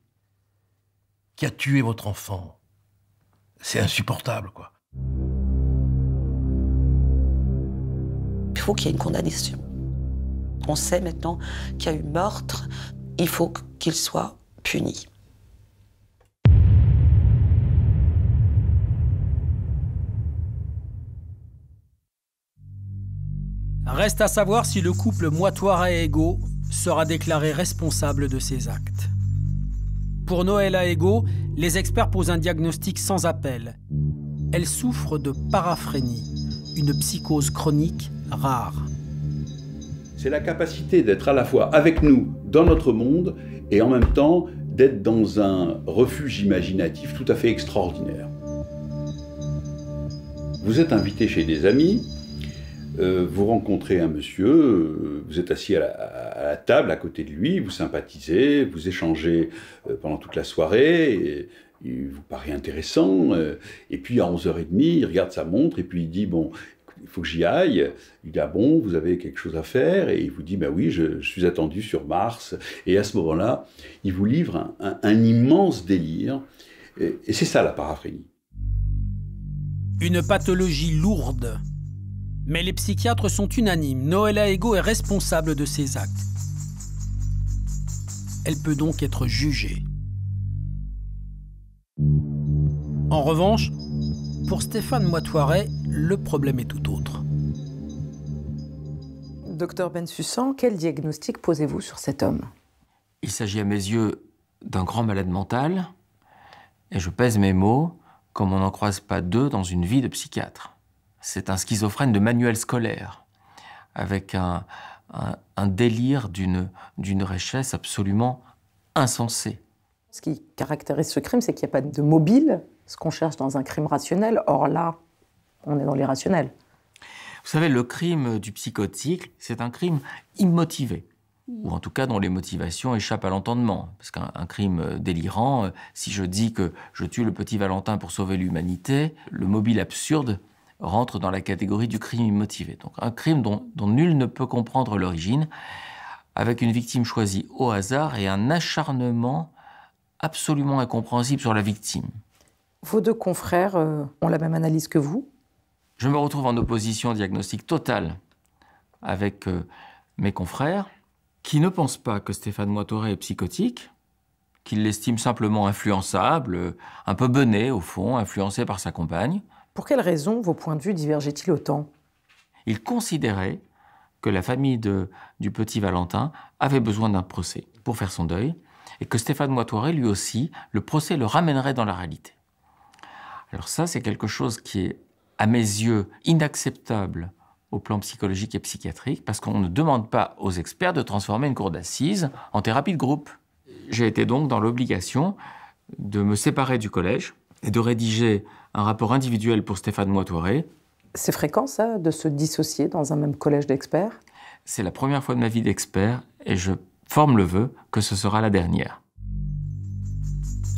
qui a tué votre enfant. C'est insupportable, quoi. Il faut qu'il y ait une condamnation. On sait maintenant qu'il y a eu meurtre, il faut qu'il soit puni. Reste à savoir si le couple Moitoiré-Egault sera déclaré responsable de ces actes. Pour Noëlla Egault, les experts posent un diagnostic sans appel. Elle souffre de paraphrénie, une psychose chronique rare. C'est la capacité d'être à la fois avec nous, dans notre monde, et en même temps d'être dans un refuge imaginatif tout à fait extraordinaire. Vous êtes invité chez des amis, vous rencontrez un monsieur, vous êtes assis à la table à côté de lui, vous sympathisez, vous échangez pendant toute la soirée, et il vous paraît intéressant, et puis à 11h30, il regarde sa montre et puis il dit « bon, il faut que j'y aille ». Il dit « ah bon, vous avez quelque chose à faire ?» Et il vous dit « ben oui, je suis attendu sur Mars ». Et à ce moment-là, il vous livre un immense délire, et c'est ça la paraphrénie. Une pathologie lourde. Mais les psychiatres sont unanimes. Noëlla Egault est responsable de ces actes. Elle peut donc être jugée. En revanche, pour Stéphane Moitoiré, le problème est tout autre. Docteur Bensussan, quel diagnostic posez-vous sur cet homme? Il s'agit à mes yeux d'un grand malade mental, et je pèse mes mots, comme on n'en croise pas deux dans une vie de psychiatre. C'est un schizophrène de manuel scolaire, avec un délire d'une richesse absolument insensée. Ce qui caractérise ce crime, c'est qu'il n'y a pas de mobile, ce qu'on cherche dans un crime rationnel. Or là, on est dans l'irrationnel. Vous savez, le crime du psychotique, c'est un crime immotivé, ou en tout cas dont les motivations échappent à l'entendement. Parce qu'un crime délirant, si je dis que je tue le petit Valentin pour sauver l'humanité, le mobile absurde rentre dans la catégorie du crime immotivé. Donc un crime dont nul ne peut comprendre l'origine, avec une victime choisie au hasard et un acharnement absolument incompréhensible sur la victime. Vos deux confrères ont la même analyse que vous? Je me retrouve en opposition diagnostique totale avec mes confrères, qui ne pensent pas que Stéphane Moitoiré est psychotique, qu'ils l'estiment simplement influençable, un peu bené au fond, influencé par sa compagne. Pour quelles raisons vos points de vue divergeaient-ils autant? Ils considéraient que la famille du petit Valentin avait besoin d'un procès pour faire son deuil, et que Stéphane Moitoret, lui aussi, le procès le ramènerait dans la réalité. Alors ça, c'est quelque chose qui est, à mes yeux, inacceptable au plan psychologique et psychiatrique, parce qu'on ne demande pas aux experts de transformer une cour d'assises en thérapie de groupe. J'ai été donc dans l'obligation de me séparer du collège et de rédiger un rapport individuel pour Stéphane Moitoret. C'est fréquent, ça, de se dissocier dans un même collège d'experts? C'est la première fois de ma vie d'expert, et je forme le vœu que ce sera la dernière.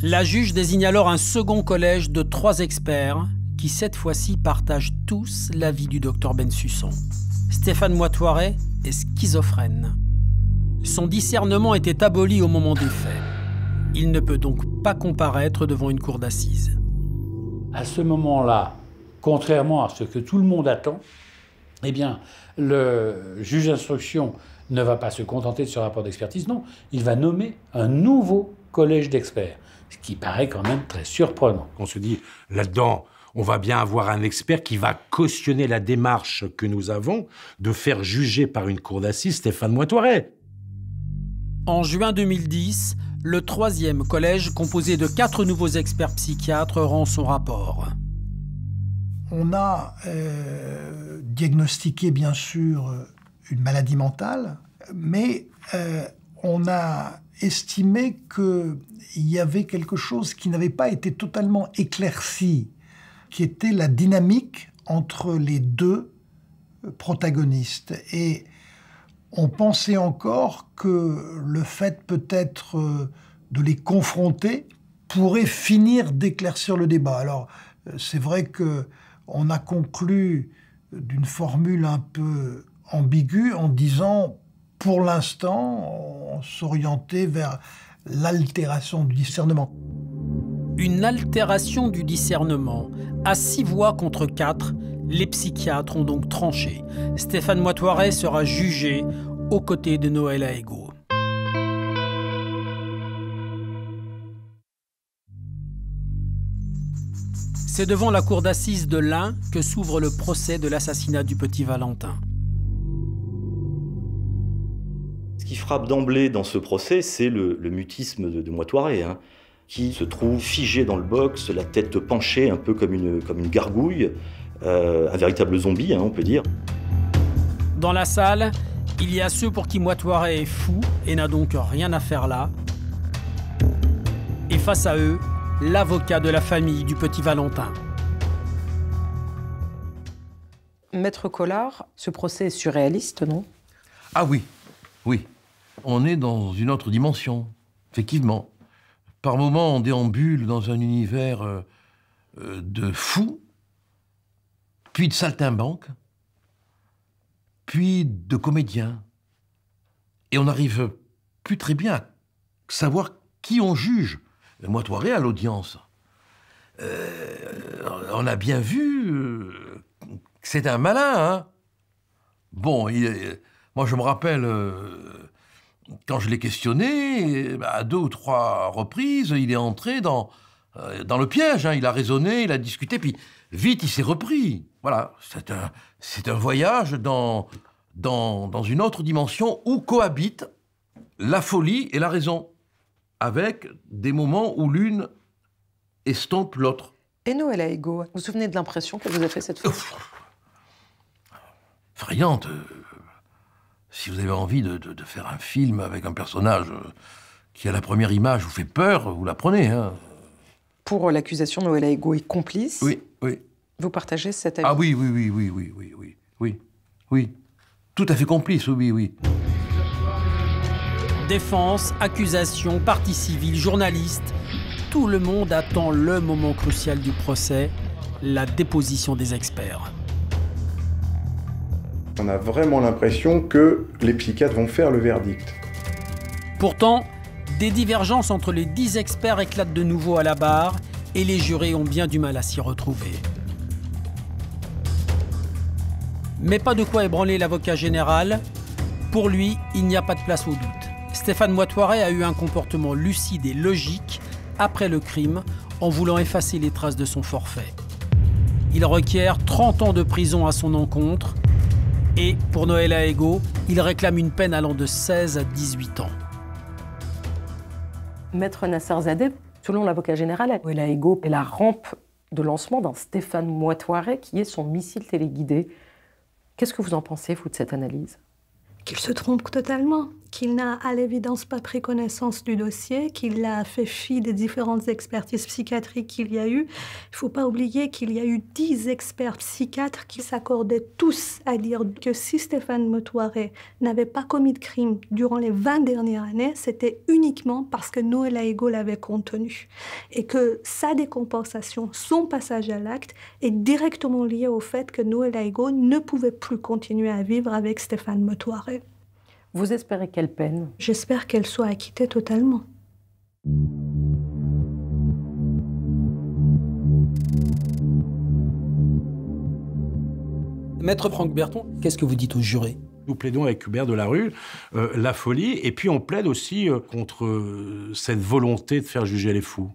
La juge désigne alors un second collège de 3 experts qui, cette fois-ci, partagent tous l'avis du docteur Bensussan. Stéphane Moitoret est schizophrène. Son discernement était aboli au moment des faits. Il ne peut donc pas comparaître devant une cour d'assises. À ce moment-là, contrairement à ce que tout le monde attend, eh bien, le juge d'instruction ne va pas se contenter de ce rapport d'expertise, non, il va nommer un nouveau collège d'experts, ce qui paraît quand même très surprenant. On se dit, là-dedans, on va bien avoir un expert qui va cautionner la démarche que nous avons de faire juger par une cour d'assises Stéphane Moitoret. En juin 2010, le 3e collège, composé de 4 nouveaux experts psychiatres, rend son rapport. On a diagnostiqué, bien sûr, une maladie mentale, mais on a estimé qu'il y avait quelque chose qui n'avait pas été totalement éclairci, qui était la dynamique entre les 2 protagonistes. Et on pensait encore que le fait peut-être de les confronter pourrait finir d'éclaircir le débat. Alors, c'est vrai qu'on a conclu d'une formule un peu ambiguë en disant, pour l'instant, on s'orientait vers l'altération du discernement. Une altération du discernement. À 6 voix contre 4, les psychiatres ont donc tranché. Stéphane Moitoret sera jugé aux côtés de Noël Aego. C'est devant la cour d'assises de l'Ain que s'ouvre le procès de l'assassinat du petit Valentin. Ce qui frappe d'emblée dans ce procès, c'est le mutisme de Moitoret, hein, qui se trouve figé dans le box, la tête penchée, un peu comme une gargouille, un véritable zombie, hein, on peut dire. Dans la salle, il y a ceux pour qui Moitoret est fou et n'a donc rien à faire là. Et face à eux, l'avocat de la famille du petit Valentin. Maître Collard, ce procès est surréaliste, non? Ah oui, oui. On est dans une autre dimension, effectivement. Par moments, on déambule dans un univers de fous, puis de saltimbanques, puis de comédiens. Et on n'arrive plus très bien à savoir qui on juge. Moitoret à l'audience. On a bien vu que c'est un malin, hein. Bon, moi je me rappelle, quand je l'ai questionné, à 2 ou 3 reprises, il est entré dans le piège, hein. Il a raisonné, il a discuté, puis vite il s'est repris. Voilà, c'est un voyage dans une autre dimension où cohabitent la folie et la raison, avec des moments où l'une estompe l'autre. Et Noël Aego, vous vous souvenez de l'impression que vous a fait cette fois? Effrayante. Si vous avez envie de faire un film avec un personnage qui, à la première image, vous fait peur, vous la prenez. Hein. Pour l'accusation, Noël Aego est complice. Oui, oui. Vous partagez cet avis? Ah oui. Tout à fait complice, oui. Défense, accusation, partie civile, journalistes, tout le monde attend le moment crucial du procès, la déposition des experts. On a vraiment l'impression que les psychiatres vont faire le verdict. Pourtant, des divergences entre les 10 experts éclatent de nouveau à la barre et les jurés ont bien du mal à s'y retrouver. Mais pas de quoi ébranler l'avocat général. Pour lui, il n'y a pas de place au doute. Stéphane Moitoret a eu un comportement lucide et logique après le crime en voulant effacer les traces de son forfait. Il requiert 30 ans de prison à son encontre Et pour Noëlla Ego, il réclame une peine allant de 16 à 18 ans. Maître Nasser Zadeh, selon l'avocat général, Noëlla Ego est la rampe de lancement d'un Stéphane Moitouaré qui est son missile téléguidé. Qu'est-ce que vous en pensez, vous, de cette analyse ? Qu'il se trompe totalement, qu'il n'a à l'évidence pas pris connaissance du dossier, qu'il a fait fi des différentes expertises psychiatriques qu'il y a eu. Il ne faut pas oublier qu'il y a eu 10 experts psychiatres qui s'accordaient tous à dire que si Stéphane Moitouaré n'avait pas commis de crime durant les 20 dernières années, c'était uniquement parce que Noëlla Ego l'avait contenu. Et que sa décompensation, son passage à l'acte, est directement lié au fait que Noëlla Ego ne pouvait plus continuer à vivre avec Stéphane Moitouaré. Vous espérez quelle peine ? J'espère qu'elle soit acquittée totalement. Maître Franck Berton, qu'est-ce que vous dites aux jurés ? Nous plaidons avec Hubert Delarue la folie, et puis on plaide aussi contre cette volonté de faire juger les fous,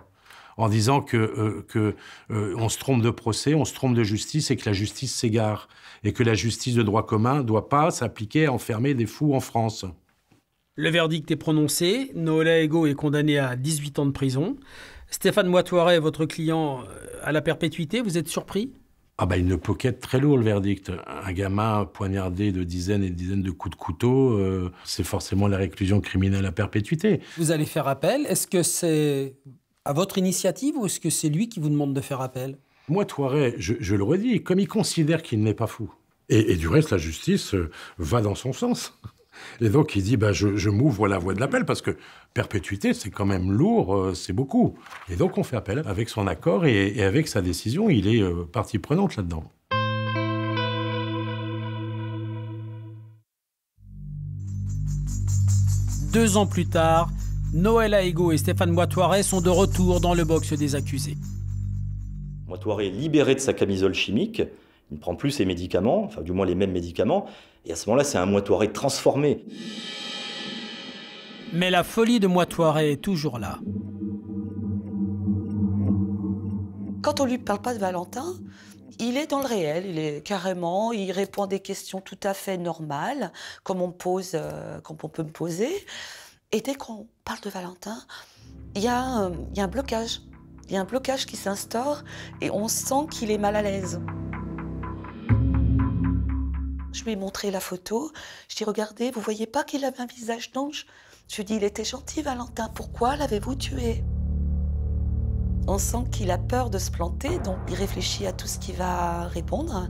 en disant que on se trompe de procès, on se trompe de justice, et que la justice s'égare, et que la justice de droit commun ne doit pas s'appliquer à enfermer des fous en France. Le verdict est prononcé. Noëlla Ego est condamné à 18 ans de prison. Stéphane Moitouaré, votre client, à la perpétuité. Vous êtes surpris ? Ah bah il ne peut qu'être très lourd, le verdict. Un gamin poignardé de dizaines et dizaines de coups de couteau, c'est forcément la réclusion criminelle à perpétuité. Vous allez faire appel. Est-ce que c'est à votre initiative ou est-ce que c'est lui qui vous demande de faire appel ? Moitouaré, je le redis, comme il considère qu'il n'est pas fou. Et du reste, la justice va dans son sens. Et donc, il dit, je m'ouvre la voie de l'appel, parce que perpétuité, c'est quand même lourd, c'est beaucoup. Et donc, on fait appel avec son accord et avec sa décision. Il est partie prenante là-dedans. Deux ans plus tard, Noëlla Ego et Stéphane Moitouaré sont de retour dans le box des accusés. Moitouaré est libéré de sa camisole chimique, il ne prend plus ses médicaments, enfin du moins les mêmes médicaments, et à ce moment-là, c'est un Moitouaré transformé. Mais la folie de Moitouaré est toujours là. Quand on lui parle pas de Valentin, il est dans le réel, il répond à des questions tout à fait normales, comme on peut me poser. Et dès qu'on parle de Valentin, il y a un blocage. Il y a un blocage qui s'instaure et on sent qu'il est mal à l'aise. Je lui ai montré la photo. Je lui ai dit, regardez, vous voyez pas qu'il avait un visage d'ange ? Je lui ai dit, il était gentil, Valentin. Pourquoi l'avez-vous tué ? On sent qu'il a peur de se planter, donc il réfléchit à tout ce qu'il va répondre.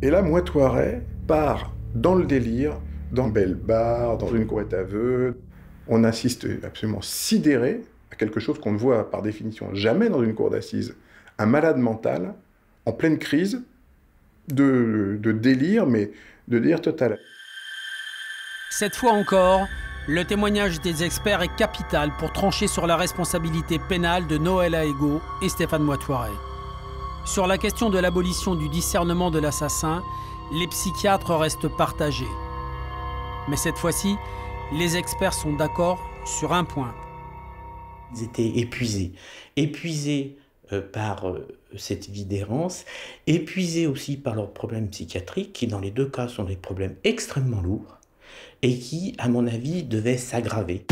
Et là, Moitouaré part dans le délire, dans Belle Bar, dans une courette à vœux. On assiste absolument sidéré à quelque chose qu'on ne voit par définition jamais dans une cour d'assises. Un malade mental en pleine crise de délire, mais de délire total. Cette fois encore, le témoignage des experts est capital pour trancher sur la responsabilité pénale de Noëlla Ego et Stéphane Moitouaré. Sur la question de l'abolition du discernement de l'assassin, les psychiatres restent partagés. Mais cette fois-ci, les experts sont d'accord sur un point. Ils étaient épuisés par cette vie d'errance, épuisés aussi par leurs problèmes psychiatriques, qui dans les deux cas sont des problèmes extrêmement lourds, et qui, à mon avis, devaient s'aggraver.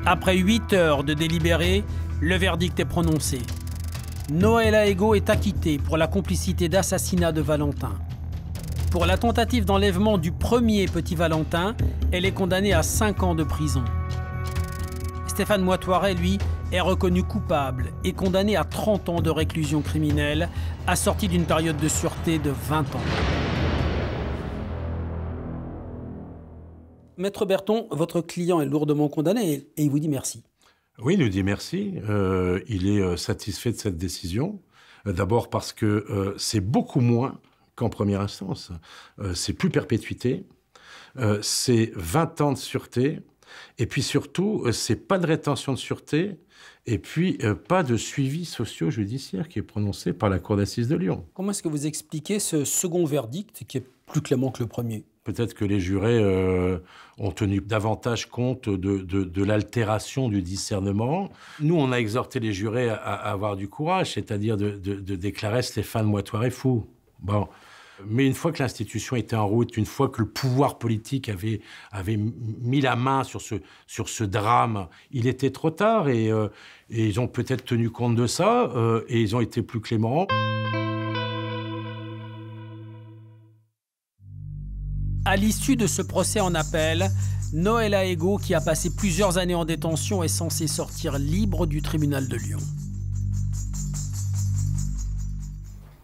Après 8 heures de délibéré, le verdict est prononcé. Noëlla Ego est acquittée pour la complicité d'assassinat de Valentin. Pour la tentative d'enlèvement du premier petit Valentin, elle est condamnée à 5 ans de prison. Stéphane Moitouaré, lui, est reconnu coupable et condamné à 30 ans de réclusion criminelle, assorti d'une période de sûreté de 20 ans. Maître Berton, votre client est lourdement condamné et il vous dit merci. Oui, il nous dit merci. Il est satisfait de cette décision. D'abord parce que c'est beaucoup moins qu'en première instance. C'est plus perpétuité. C'est 20 ans de sûreté. Et puis surtout, c'est pas de rétention de sûreté. Et puis, pas de suivi socio-judiciaire qui est prononcé par la Cour d'assises de Lyon. Comment est-ce que vous expliquez ce second verdict qui est plus clément que le premier ? Peut-être que les jurés ont tenu davantage compte de l'altération du discernement. Nous, on a exhorté les jurés à avoir du courage, c'est-à-dire de déclarer Stéphane Moitouaré fou. Bon, Mais une fois que l'institution était en route, une fois que le pouvoir politique avait mis la main sur ce drame, il était trop tard et ils ont peut-être tenu compte de ça et ils ont été plus cléments. À l'issue de ce procès en appel, Noëlla Ego, qui a passé plusieurs années en détention, est censée sortir libre du tribunal de Lyon.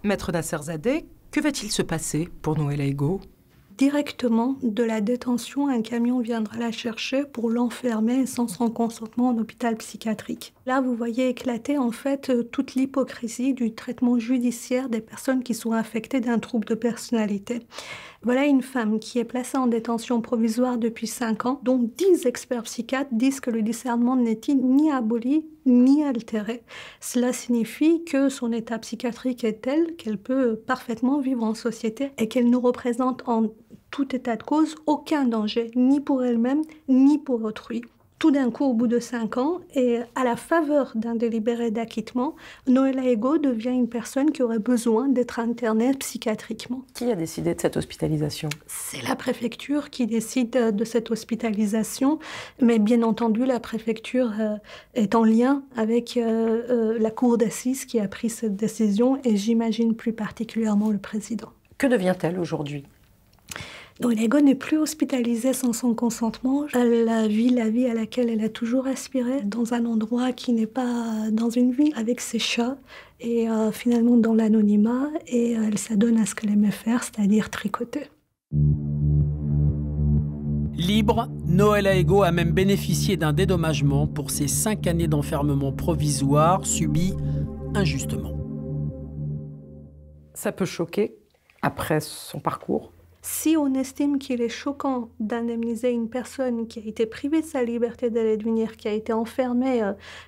Maître Nasserzadeh, que va-t-il se passer pour Noëlla Ego ? Directement de la détention, un camion viendra la chercher pour l'enfermer sans son consentement en hôpital psychiatrique. Là, vous voyez éclater en fait toute l'hypocrisie du traitement judiciaire des personnes qui sont affectées d'un trouble de personnalité. Voilà une femme qui est placée en détention provisoire depuis 5 ans, dont 10 experts psychiatres disent que le discernement n'est ni aboli ni altéré. Cela signifie que son état psychiatrique est tel qu'elle peut parfaitement vivre en société et qu'elle ne représente en tout état de cause aucun danger, ni pour elle-même, ni pour autrui. Tout d'un coup, au bout de 5 ans, et à la faveur d'un délibéré d'acquittement, Noëlla Ego devient une personne qui aurait besoin d'être internée psychiatriquement. Qui a décidé de cette hospitalisation ? C'est la préfecture qui décide de cette hospitalisation, mais bien entendu, la préfecture est en lien avec la cour d'assises qui a pris cette décision, et j'imagine plus particulièrement le président. Que devient-elle aujourd'hui ? Noëlla Ego n'est plus hospitalisée sans son consentement. Elle vit la vie à laquelle elle a toujours aspiré, dans un endroit qui n'est pas dans une ville, avec ses chats, et finalement dans l'anonymat, et elle s'adonne à ce qu'elle aimait faire, c'est-à-dire tricoter. Libre, Noëlla Ego a même bénéficié d'un dédommagement pour ses 5 années d'enfermement provisoire subies injustement. Ça peut choquer après son parcours. Si on estime qu'il est choquant d'indemniser une personne qui a été privée de sa liberté d'aller et de venir, qui a été enfermée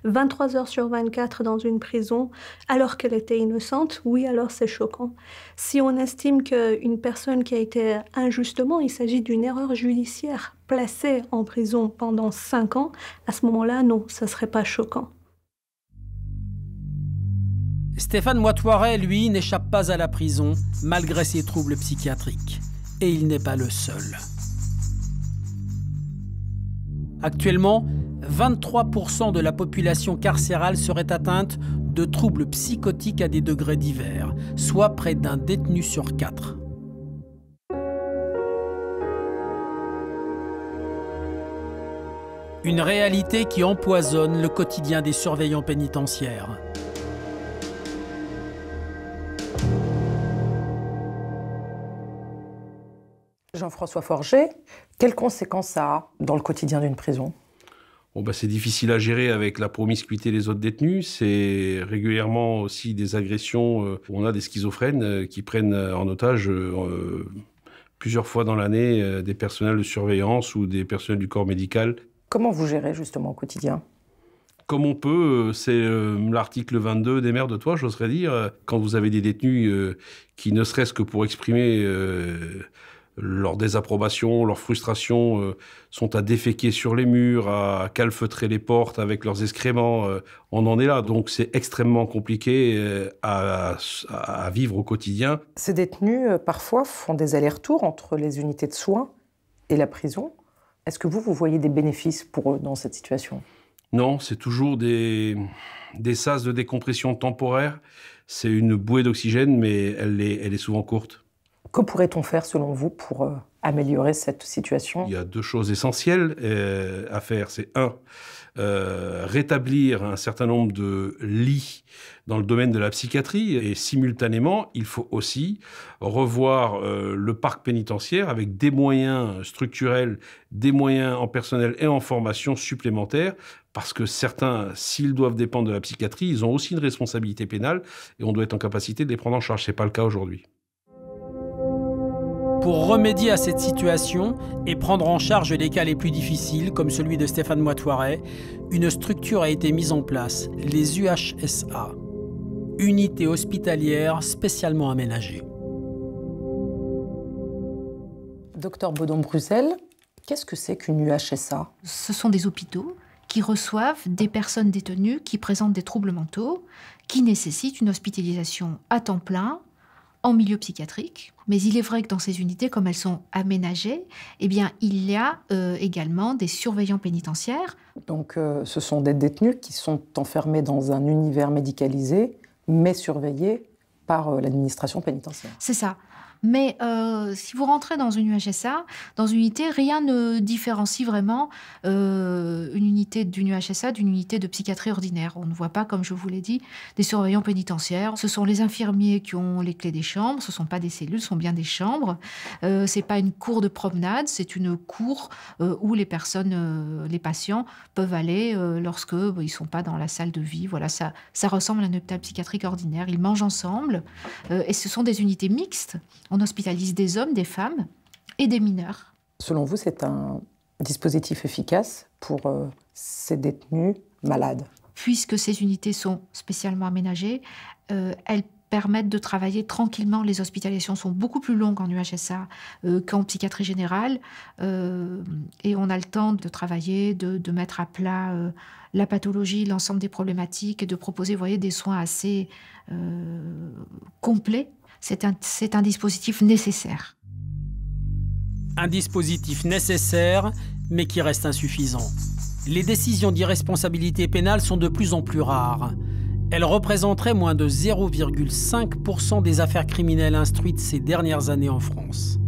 23 heures sur 24 dans une prison alors qu'elle était innocente, oui, alors c'est choquant. Si on estime qu'une personne qui a été injustement, il s'agit d'une erreur judiciaire, placée en prison pendant 5 ans, à ce moment-là, non, ça ne serait pas choquant. Stéphane Moitoiret, lui, n'échappe pas à la prison, malgré ses troubles psychiatriques. Et il n'est pas le seul. Actuellement, 23% de la population carcérale serait atteinte de troubles psychotiques à des degrés divers, soit près d'un détenu sur 4. Une réalité qui empoisonne le quotidien des surveillants pénitentiaires. Jean-François Forget, quelles conséquences ça a dans le quotidien d'une prison ? C'est difficile à gérer avec la promiscuité des autres détenus. C'est régulièrement aussi des agressions. On a des schizophrènes qui prennent en otage plusieurs fois dans l'année des personnels de surveillance ou des personnels du corps médical. Comment vous gérez justement au quotidien ? Comme on peut, c'est l'article 22 des mères de toi, j'oserais dire. Quand vous avez des détenus qui, ne serait-ce que pour exprimer leur désapprobation, leur frustration, sont à déféquer sur les murs, à calfeutrer les portes avec leurs excréments. On en est là. Donc c'est extrêmement compliqué à vivre au quotidien. Ces détenus, parfois, font des allers-retours entre les unités de soins et la prison. Est-ce que vous voyez des bénéfices pour eux dans cette situation ? Non, c'est toujours des sas de décompression temporaire. C'est une bouée d'oxygène, mais elle est souvent courte. Que pourrait-on faire, selon vous, pour améliorer cette situation ? Il y a 2 choses essentielles à faire. C'est 1, rétablir un certain nombre de lits dans le domaine de la psychiatrie. Et simultanément, il faut aussi revoir le parc pénitentiaire avec des moyens structurels, des moyens en personnel et en formation supplémentaires. Parce que certains, s'ils doivent dépendre de la psychiatrie, ils ont aussi une responsabilité pénale et on doit être en capacité de les prendre en charge. Ce n'est pas le cas aujourd'hui. Pour remédier à cette situation et prendre en charge les cas les plus difficiles, comme celui de Stéphane Moitoiret, une structure a été mise en place, les UHSA, unités hospitalières spécialement aménagées. Docteur Baudon-Bruzel, qu'est-ce que c'est qu'une UHSA ? Ce sont des hôpitaux qui reçoivent des personnes détenues qui présentent des troubles mentaux, qui nécessitent une hospitalisation à temps plein, en milieu psychiatrique. Mais il est vrai que dans ces unités, comme elles sont aménagées, eh bien, il y a également des surveillants pénitentiaires. Donc ce sont des détenus qui sont enfermés dans un univers médicalisé, mais surveillés par l'administration pénitentiaire. C'est ça. Mais si vous rentrez dans une UHSA, dans une unité, rien ne différencie vraiment une unité d'une UHSA d'une unité de psychiatrie ordinaire. On ne voit pas, comme je vous l'ai dit, des surveillants pénitentiaires. Ce sont les infirmiers qui ont les clés des chambres. Ce ne sont pas des cellules, ce sont bien des chambres. Ce n'est pas une cour de promenade, c'est une cour où les personnes, les patients peuvent aller lorsque ils ne sont pas dans la salle de vie. Voilà, ça ressemble à un hôpital psychiatrique ordinaire. Ils mangent ensemble et ce sont des unités mixtes. On hospitalise des hommes, des femmes et des mineurs. Selon vous, c'est un dispositif efficace pour ces détenus malades? Puisque ces unités sont spécialement aménagées, elles permettent de travailler tranquillement. Les hospitalisations sont beaucoup plus longues en UHSA qu'en psychiatrie générale. Et on a le temps de travailler, de mettre à plat la pathologie, l'ensemble des problématiques et de proposer, vous voyez, des soins assez complets. C'est un dispositif nécessaire. Un dispositif nécessaire, mais qui reste insuffisant. Les décisions d'irresponsabilité pénale sont de plus en plus rares. Elles représenteraient moins de 0,5% des affaires criminelles instruites ces dernières années en France.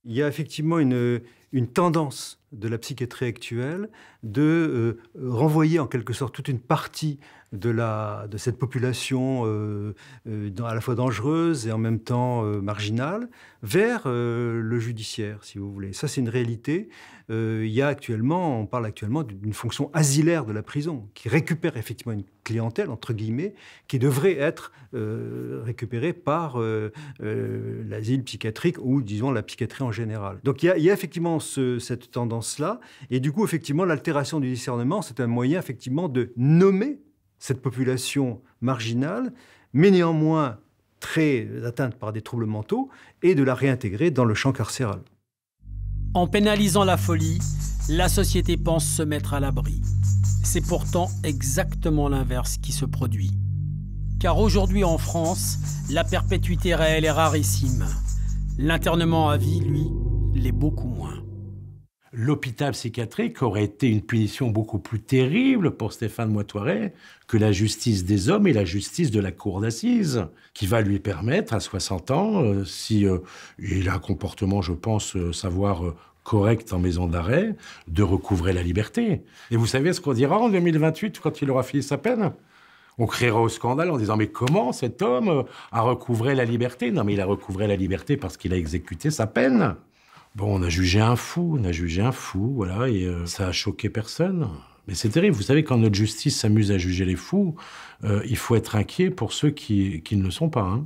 Il y a effectivement une tendance de la psychiatrie actuelle de renvoyer en quelque sorte toute une partie de cette population à la fois dangereuse et en même temps marginale vers le judiciaire, si vous voulez. Ça, c'est une réalité. On parle actuellement d'une fonction asilaire de la prison qui récupère effectivement une clientèle, entre guillemets, qui devrait être récupérée par l'asile psychiatrique ou, disons, la psychiatrie en général. Donc il y a effectivement cette tendance-là. Et du coup, effectivement, l'altération du discernement, c'est un moyen, effectivement, de nommer cette population marginale, mais néanmoins très atteinte par des troubles mentaux, et de la réintégrer dans le champ carcéral. En pénalisant la folie, la société pense se mettre à l'abri. C'est pourtant exactement l'inverse qui se produit. Car aujourd'hui en France, la perpétuité réelle est rarissime. L'internement à vie, lui, l'est beaucoup moins. L'hôpital psychiatrique aurait été une punition beaucoup plus terrible pour Stéphane Moitoiret que la justice des hommes et la justice de la cour d'assises, qui va lui permettre, à 60 ans, si il a un comportement, je pense, savoir correct en maison d'arrêt, de recouvrer la liberté. Et vous savez ce qu'on dira en 2028, quand il aura fini sa peine ? On criera au scandale en disant « Mais comment cet homme a recouvré la liberté ?» Non, mais il a recouvré la liberté parce qu'il a exécuté sa peine. Bon, on a jugé un fou, voilà, et ça a choqué personne. Mais c'est terrible, vous savez, quand notre justice s'amuse à juger les fous, il faut être inquiet pour ceux qui ne le sont pas, hein.